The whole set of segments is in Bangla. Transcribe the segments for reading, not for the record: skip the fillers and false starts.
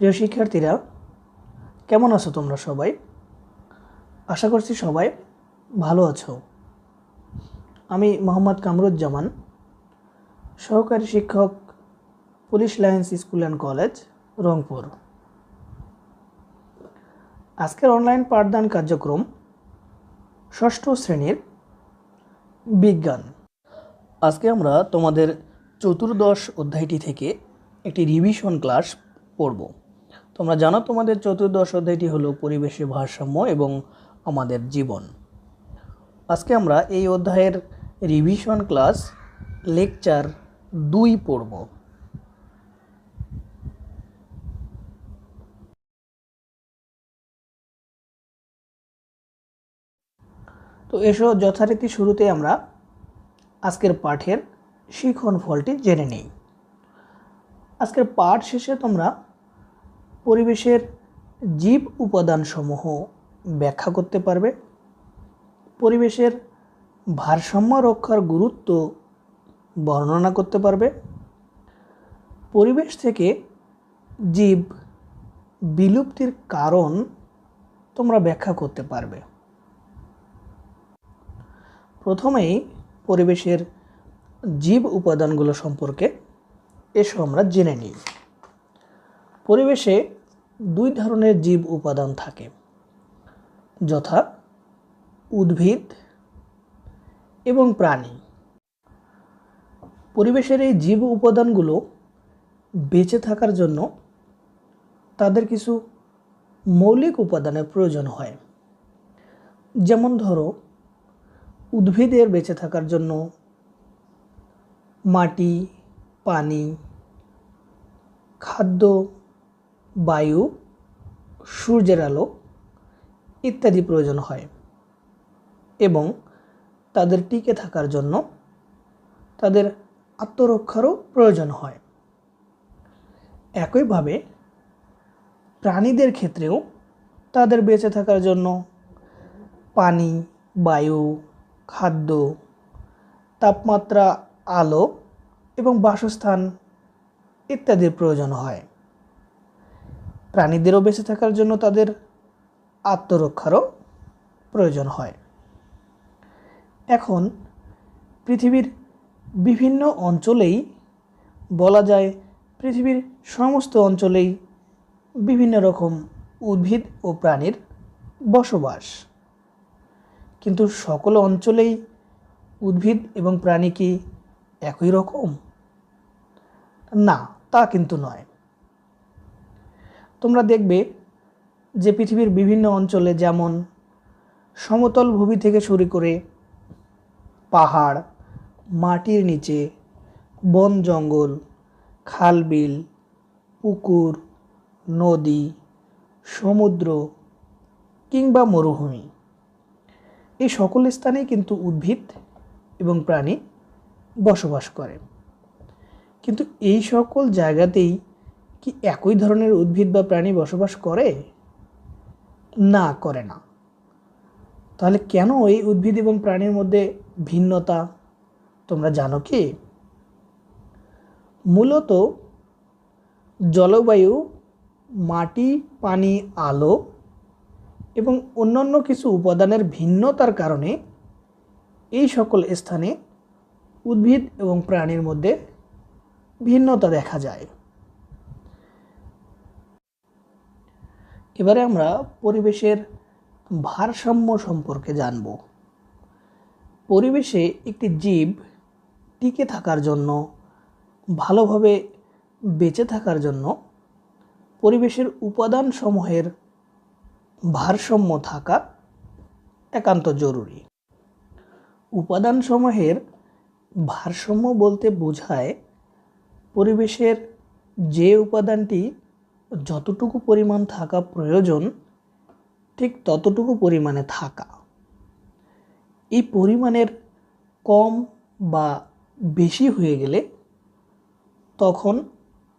প্রিয় শিক্ষার্থীরা, কেমন আছো তোমরা সবাই? আশা করছি সবাই ভালো আছো। আমি মোহাম্মদ কামরুজ্জামান, সহকারী শিক্ষক, police lines school and college, Rangpur. আজকের অনলাইন পাঠদান কার্যক্রম ষষ্ঠ শ্রেণীর বিজ্ঞান। আজকে আমরা তোমাদের চতুর্দশ অধ্যায়টি থেকে একটি রিভিশন ক্লাস পড়ব। তোমরা জানো তোমাদের চতুর্দশ অধ্যায়টি হলো পরিবেশের ভারসাম্য এবং আমাদের জীবন। আজকে আমরা এই অধ্যায়ের রিভিশন ক্লাস লেকচার 2 পড়ব। তো এসো যথারীতি শুরুতে আমরা আজকের পাঠের শিখন ফলটি জেনে নিই। আজকের পাঠ শেষে তোমরা পরিবেশের জীব উপাদানসমূহ ব্যাখ্যা করতে পারবে, পরিবেশের ভারসাম্য রক্ষার গুরুত্ব বর্ণনা করতে পারবে, পরিবেশ থেকে জীব বিলুপ্তির কারণ তোমরা ব্যাখ্যা করতে পারবে। প্রথমেই পরিবেশের জীব উপাদানগুলো সম্পর্কে এসো আমরা জেনে নিই। পরিবেশে 2 ধরনের জীব উপাদান থাকে, যথা উদ্ভিদ এবং প্রাণী। পরিবেশের এই জীব উপাদানগুলো বেঁচে থাকার জন্য তাদের কিছু মৌলিক উপাদানের প্রয়োজন হয়। যেমন ধরো, উদ্ভিদের বেঁচে থাকার জন্য মাটি, পানি, খাদ্য, বায়ু, সূর্যের আলো ইত্যাদি প্রয়োজন হয় এবং তাদের টিকে থাকার জন্য তাদের আত্মরক্ষারও প্রয়োজন হয়। একইভাবে প্রাণীদের ক্ষেত্রেও তাদের বেঁচে থাকার জন্য পানি, বায়ু, খাদ্য, তাপমাত্রা, আলো এবং বাসস্থান ইত্যাদির প্রয়োজন হয়। প্রাণীদেরও বেঁচে থাকার জন্য তাদের আত্মরক্ষারও প্রয়োজন হয়। এখন পৃথিবীর বিভিন্ন অঞ্চলেই বলা যায়, পৃথিবীর সমস্ত অঞ্চলেই বিভিন্ন রকম উদ্ভিদ ও প্রাণীর বসবাস। কিন্তু সকল অঞ্চলেই উদ্ভিদ এবং প্রাণী কি একই রকম? না, তা কিন্তু নয়। তোমরা দেখবে যে পৃথিবীর বিভিন্ন অঞ্চলে, যেমন সমতল ভূমি থেকে শুরু করে পাহাড়, মাটির নিচে, বন জঙ্গল, খাল বিল, পুকুর, নদী, সমুদ্র কিংবা মরুভূমি, এই সকল স্থানেই কিন্তু উদ্ভিদ এবং প্রাণী বসবাস করে। কিন্তু এই সকল জায়গাতেই কি একই ধরনের উদ্ভিদ বা প্রাণী বসবাস করে? না, করে না। তাহলে কেন এই উদ্ভিদ এবং প্রাণীর মধ্যে ভিন্নতা তোমরা জানো কি? মূলত জলবায়ু, মাটি, পানি, আলো এবং অন্যান্য কিছু উপাদানের ভিন্নতার কারণে এই সকল স্থানে উদ্ভিদ এবং প্রাণীর মধ্যে ভিন্নতা দেখা যায়। এবারে আমরা পরিবেশের ভারসাম্য সম্পর্কে জানব। পরিবেশে একটি জীব টিকে থাকার জন্য, ভালোভাবে বেঁচে থাকার জন্য পরিবেশের উপাদানসমূহের ভারসাম্য থাকা একান্ত জরুরি। উপাদানসমূহের ভারসাম্য বলতে বোঝায় পরিবেশের যে উপাদানটি যতটুকু পরিমাণ থাকা প্রয়োজন ঠিক ততটুকু পরিমাণে থাকা। এই পরিমাণের কম বা বেশি হয়ে গেলে তখন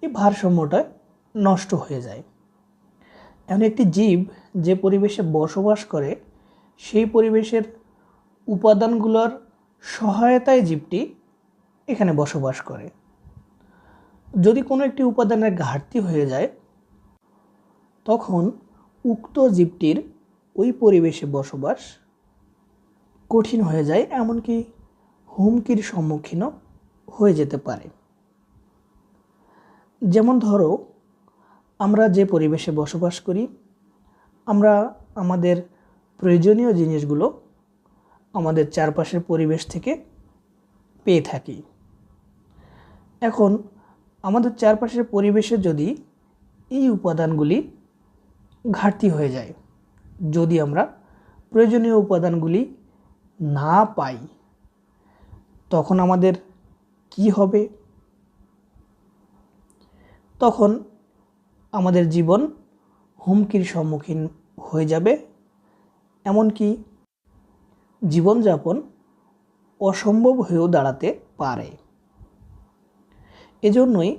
এই ভারসাম্যটা নষ্ট হয়ে যায়। এমন একটি জীব যে পরিবেশে বসবাস করে, সেই পরিবেশের উপাদানগুলোর সহায়তায় জীবটি এখানে বসবাস করে। যদি কোনো একটি উপাদানের ঘাটতি হয়ে যায়, তখন উক্ত জীবটির ওই পরিবেশে বসবাস কঠিন হয়ে যায়, এমনকি হুমকির সম্মুখীনও হয়ে যেতে পারে। যেমন ধরো, আমরা যে পরিবেশে বসবাস করি, আমরা আমাদের প্রয়োজনীয় জিনিসগুলো আমাদের চারপাশের পরিবেশ থেকে পেয়ে থাকি। এখন আমাদের চারপাশের পরিবেশে যদি এই উপাদানগুলি ঘাটতি হয়ে যায়, যদি আমরা প্রয়োজনীয় উপাদানগুলি না পাই, তখন আমাদের কি হবে? তখন আমাদের জীবন হুমকির সম্মুখীন হয়ে যাবে, এমনকি জীবনযাপন অসম্ভব হয়েও দাঁড়াতে পারে। এজন্যই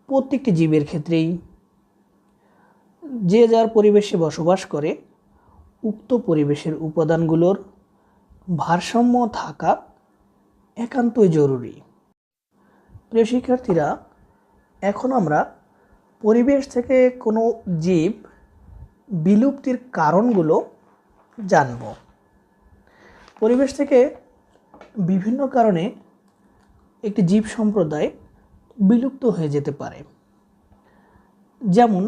প্রত্যেকটি জীবের ক্ষেত্রেই যে যার পরিবেশে বসবাস করে, উক্ত পরিবেশের উপাদানগুলোর ভারসাম্য থাকা একান্তই জরুরি। প্রিয় শিক্ষার্থীরা, এখন আমরা পরিবেশ থেকে কোনো জীব বিলুপ্তির কারণগুলো জানব। পরিবেশ থেকে বিভিন্ন কারণে একটি জীব সম্প্রদায় বিলুপ্ত হয়ে যেতে পারে। যেমন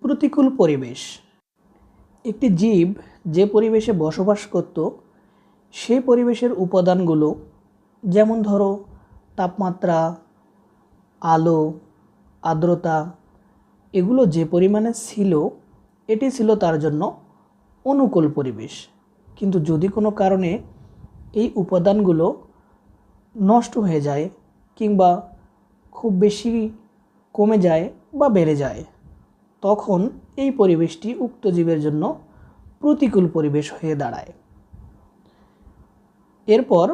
প্রতিকূল পরিবেশ। একটি জীব যে পরিবেশে বসবাস করত, সেই পরিবেশের উপাদানগুলো, যেমন ধরো তাপমাত্রা, আলো, আর্দ্রতা, এগুলো যে পরিমাণে ছিল, এটি ছিল তার জন্য অনুকূল পরিবেশ। কিন্তু যদি কোনো কারণে এই উপাদানগুলো নষ্ট হয়ে যায় কিংবা খুব বেশি কমে যায় বা বেড়ে যায়, তখন এই পরিবেশটি উক্ত জীবের জন্য প্রতিকূল পরিবেশ হয়ে দাঁড়ায়। এরপর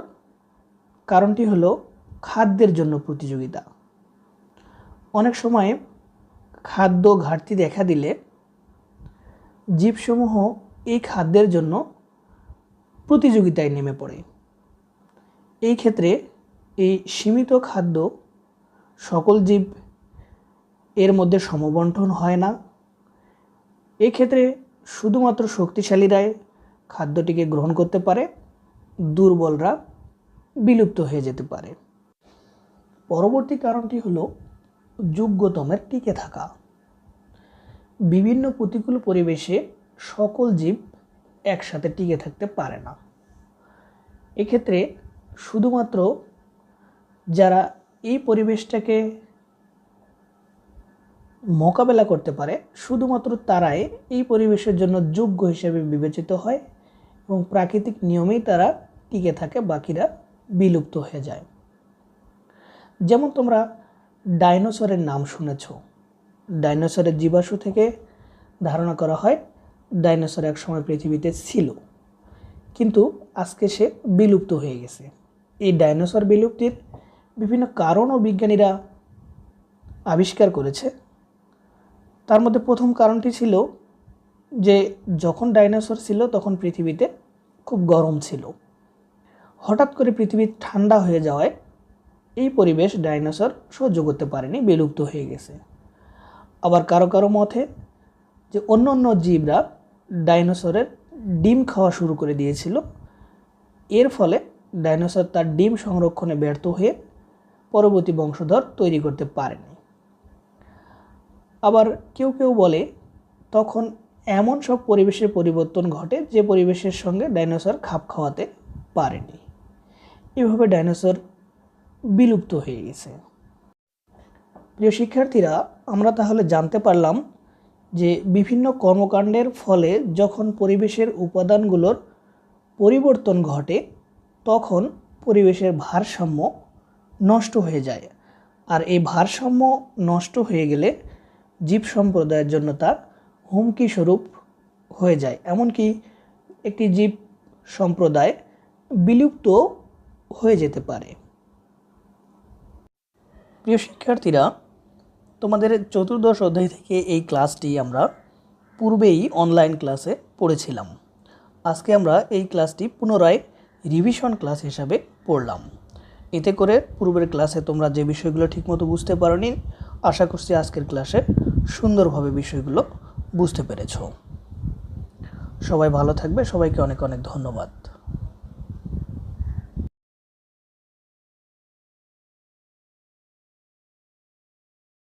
কারণটি হলো খাদ্যের জন্য প্রতিযোগিতা। অনেক সময় খাদ্য ঘাটতি দেখা দিলে জীবসমূহ এই খাদ্যের জন্য প্রতিযোগিতায় নেমে পড়ে। এই ক্ষেত্রে এই সীমিত খাদ্য সকল জীব এর মধ্যে সমবণ্টন হয় না। এই ক্ষেত্রে শুধুমাত্র শক্তিশালীরাই খাদ্যটিকে গ্রহণ করতে পারে, দুর্বলরা বিলুপ্ত হয়ে যেতে পারে। পরবর্তী কারণটি হলো যোগ্যতমের টিকে থাকা। বিভিন্ন প্রতিকূল পরিবেশে সকল জীব একসাথে টিকে থাকতে পারে না। এক্ষেত্রে শুধুমাত্র যারা এই পরিবেশটাকে মোকাবেলা করতে পারে, শুধুমাত্র তারাই এই পরিবেশের জন্য যোগ্য হিসেবে বিবেচিত হয় এবং প্রাকৃতিক নিয়মেই তারা টিকে থাকে, বাকিরা বিলুপ্ত হয়ে যায়। যেমন তোমরা ডাইনোসরের নাম শুনেছ। ডাইনোসরের জীবাশ্ম থেকে ধারণা করা হয় ডাইনোসর এক সময় পৃথিবীতে ছিল, কিন্তু আজকে সে বিলুপ্ত হয়ে গেছে। এই ডাইনোসর বিলুপ্তির বিভিন্ন কারণও বিজ্ঞানীরা আবিষ্কার করেছে। তার মধ্যে প্রথম কারণটি ছিল যে যখন ডাইনোসর ছিল তখন পৃথিবীতে খুব গরম ছিল। হঠাৎ করে পৃথিবী ঠান্ডা হয়ে যাওয়ায় এই পরিবেশ ডাইনোসর সহ্য করতে পারেনি, বিলুপ্ত হয়ে গেছে। আবার কারো কারো মতে যে অন্য অন্য জীবরা ডাইনোসরের ডিম খাওয়া শুরু করে দিয়েছিল, এর ফলে ডাইনোসর তার ডিম সংরক্ষণে ব্যর্থ হয়ে পরবর্তী বংশধর তৈরি করতে পারেনি। আবার কেউ কেউ বলে তখন এমন সব পরিবেশের পরিবর্তন ঘটে যে পরিবেশের সঙ্গে ডাইনোসর খাপ খাওয়াতে পারেনি। এভাবে ডাইনোসর বিলুপ্ত হয়ে গেছে। প্রিয় শিক্ষার্থীরা, আমরা তাহলে জানতে পারলাম যে বিভিন্ন কর্মকাণ্ডের ফলে যখন পরিবেশের উপাদানগুলোর পরিবর্তন ঘটে, তখন পরিবেশের ভারসাম্য নষ্ট হয়ে যায়। আর এই ভারসাম্য নষ্ট হয়ে গেলে জীব সম্প্রদায়ের জন্য তা হুমকি স্বরূপ হয়ে যায়, এমনকি একটি জীব সম্প্রদায় বিলুপ্ত হয়ে যেতে পারে। প্রিয় শিক্ষার্থীরা, তোমাদের চতুর্দশ অধ্যায় থেকে এই ক্লাসটি আমরা পূর্বেই অনলাইন ক্লাসে পড়েছিলাম। আজকে আমরা এই ক্লাসটি পুনরায় রিভিশন ক্লাস হিসাবে পড়লাম। এতে করে পূর্বের ক্লাসে তোমরা যে বিষয়গুলো ঠিকমতো বুঝতে পারোনি, আশা করছি আজকের ক্লাসে সুন্দরভাবে বিষয়গুলো বুঝতে পেরেছো। সবাই ভালো থাকবে, সবাইকে অনেক অনেক ধন্যবাদ।